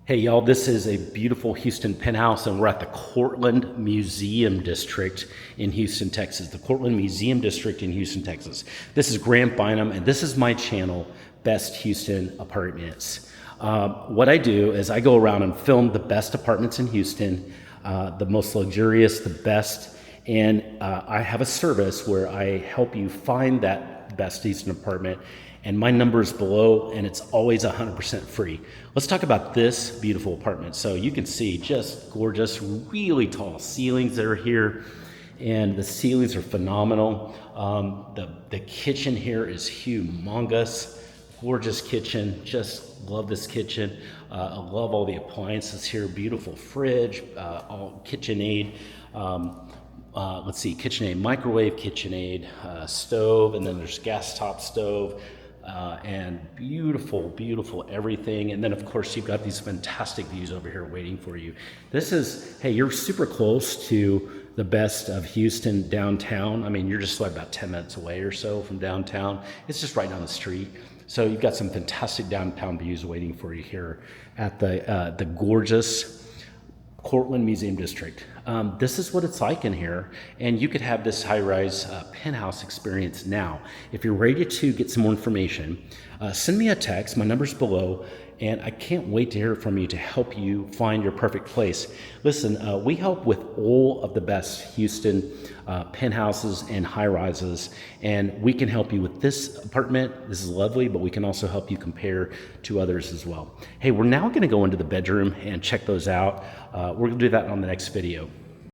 Hey y'all, this is a beautiful Houston penthouse and we're at the Cortland Museum District in Houston, Texas. The Cortland Museum District in Houston, Texas. This is Grant Bynum and this is my channel, Best Houston Apartments. What I do is I go around and film the best apartments in Houston, the most luxurious, the best, and I have a service where I help you find that best Houston apartment, and my number is below and it's always 100% free. Let's talk about this beautiful apartment. So you can see just gorgeous, really tall ceilings that are here, and the ceilings are phenomenal. The kitchen here is humongous, gorgeous kitchen. Just love this kitchen. I love all the appliances here. Beautiful fridge, all KitchenAid. Let's see, KitchenAid microwave, KitchenAid stove, and then there's gas top stove. And beautiful everything. And then of course you've got these fantastic views over here waiting for you. This is, hey, you're super close to the best of Houston downtown. I mean, you're just about 10 minutes away or so from downtown. It's just right down the street. So you've got some fantastic downtown views waiting for you here at the gorgeous Cortland Museum District. This is what it's like in here, and you could have this high-rise penthouse experience now. If you're ready to get some more information, send me a text. My number's below, and I can't wait to hear from you to help you find your perfect place. Listen, we help with all of the best Houston penthouses and high-rises, and we can help you with this apartment. This is lovely, but we can also help you compare to others as well. Hey, we're now going to go into the bedroom and check those out. We're going to do that on the next video.